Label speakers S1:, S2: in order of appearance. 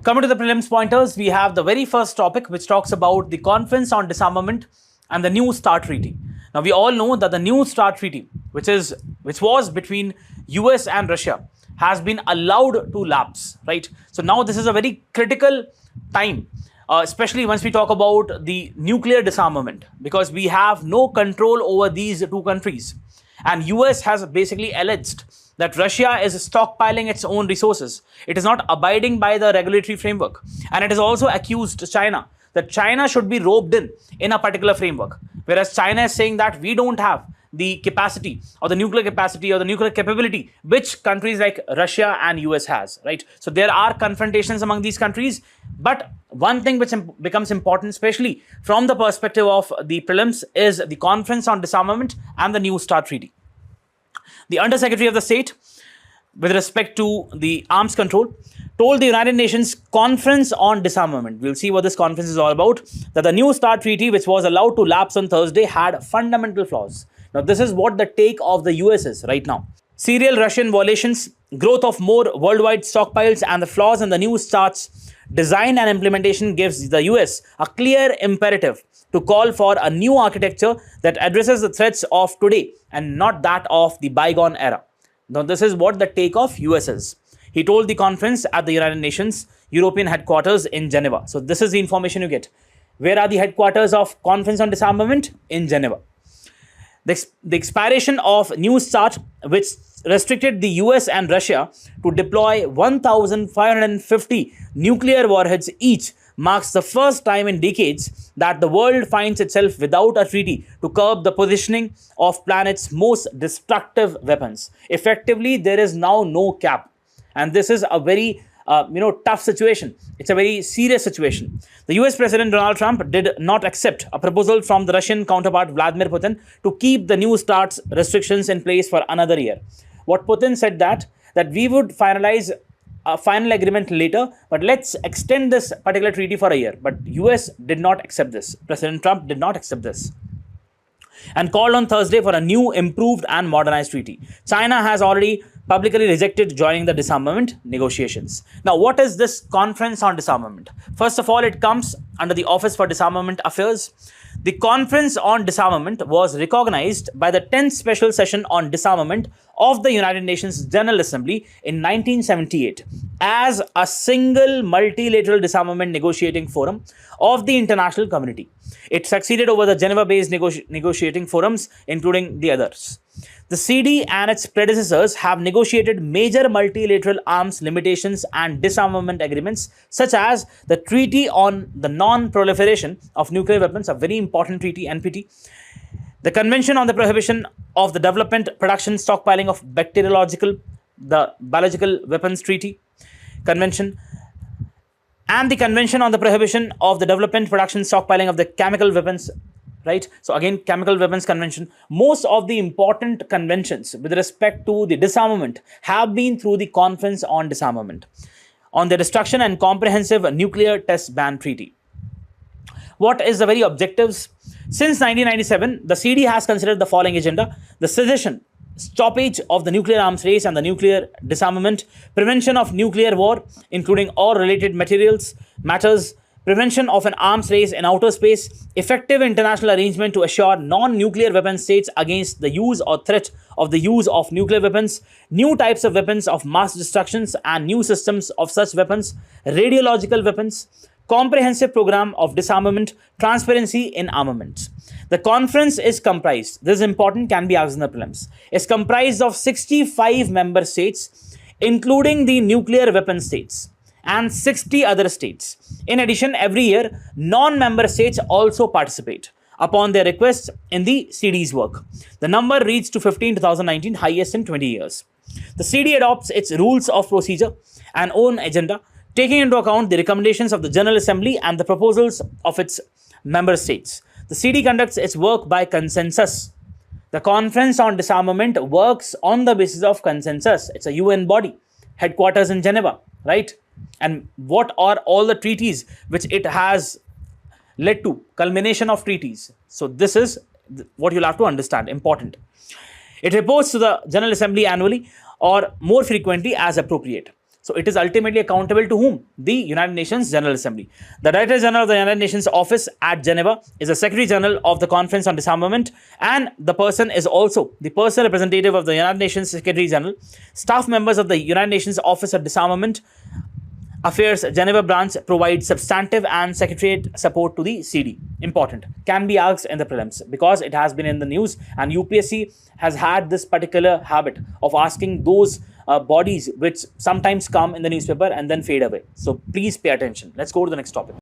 S1: Coming to the prelims pointers, we have the very first topic which talks about the Conference on Disarmament and the New START Treaty. Now we all know that the New START Treaty, which was between US and Russia, has been allowed to lapse, right? So now this is a very critical time, especially once we talk about the nuclear disarmament, because we have no control over these two countries. And US has basically alleged that Russia is stockpiling its own resources. It is not abiding by the regulatory framework. And it has also accused China that China should be roped in a particular framework. Whereas China is saying that we don't have the capacity or the nuclear capacity or the nuclear capability which countries like Russia and US has, right? So there are confrontations among these countries. But one thing which becomes important, especially from the perspective of the prelims, is the Conference on Disarmament and the New START Treaty. The Undersecretary of the State, with respect to the arms control, told the United Nations Conference on Disarmament, we'll see what this conference is all about, that the New START Treaty, which was allowed to lapse on Thursday, had fundamental flaws. Now, this is what the take of the US is right now. Serial Russian violations, growth of more worldwide stockpiles, and the flaws in the New START's design and implementation gives the US a clear imperative to call for a new architecture that addresses the threats of today and not that of the bygone era. Now, this is what the take of US is. He told the conference at the United Nations European headquarters in Geneva. So this is the information you get. Where are the headquarters of Conference on Disarmament? In Geneva. The expiration of New START, which restricted the US and Russia to deploy 1,550 nuclear warheads each, marks the first time in decades that the world finds itself without a treaty to curb the positioning of planet's most destructive weapons. Effectively, there is now no cap. And this is a very tough situation. It's a very serious situation. The US President Donald Trump did not accept a proposal from the Russian counterpart Vladimir Putin to keep the New START's restrictions in place for another year. What Putin said that we would finalize a final agreement later, but let's extend this particular treaty for a year. But US did not accept this. President Trump did not accept this and called on Thursday for a new, improved and modernized treaty. China has already publicly rejected joining the disarmament negotiations. Now, what is this Conference on Disarmament? First of all, it comes under the Office for Disarmament Affairs. The Conference on Disarmament was recognized by the 10th Special Session on Disarmament of the United Nations General Assembly in 1978 as a single multilateral disarmament negotiating forum of the international community. It succeeded over the Geneva-based negotiating forums, including the others. The CD and its predecessors have negotiated major multilateral arms limitations and disarmament agreements, such as the Treaty on the Non-Proliferation of Nuclear Weapons, a very important treaty, NPT, the Convention on the Prohibition of the Development, Production, Stockpiling of the Biological Weapons Treaty Convention, and the Convention on the Prohibition of the Development, Production, Stockpiling of the Chemical Weapons, right? So again, Chemical Weapons Convention. Most of the important conventions with respect to the disarmament have been through the Conference on Disarmament on the Destruction and Comprehensive Nuclear Test Ban Treaty. What is the very objectives? Since 1997, the CD has considered the following agenda: the cessation, stoppage of the nuclear arms race and the nuclear disarmament, prevention of nuclear war, including all related matters, prevention of an arms race in outer space, effective international arrangement to assure non-nuclear weapon states against the use or threat of the use of nuclear weapons, new types of weapons of mass destructions and new systems of such weapons, radiological weapons, comprehensive program of disarmament, transparency in armaments. The conference is comprised, this is important, can be asked in the prelims, is comprised of 65 member states, including the nuclear weapon states, and 60 other states. In addition, every year, non-member states also participate upon their request in the CD's work. The number reached to 15 in 2019, highest in 20 years. The CD adopts its rules of procedure and own agenda, taking into account the recommendations of the General Assembly and the proposals of its member states. The CD conducts its work by consensus. The Conference on Disarmament works on the basis of consensus. It's a UN body, headquarters in Geneva, right? And what are all the treaties which it has led to? Culmination of treaties. So this is what you'll have to understand, important. It reports to the General Assembly annually or more frequently as appropriate. So it is ultimately accountable to whom? The United Nations General Assembly. The Director General of the United Nations Office at Geneva is the Secretary General of the Conference on Disarmament, and the person is also the personal representative of the United Nations Secretary General. Staff members of the United Nations Office of Disarmament Affairs Geneva branch provide substantive and secretariat support to the CD. Important. Can be asked in the prelims because it has been in the news, and UPSC has had this particular habit of asking those bodies which sometimes come in the newspaper and then fade away. So please pay attention. Let's go to the next topic.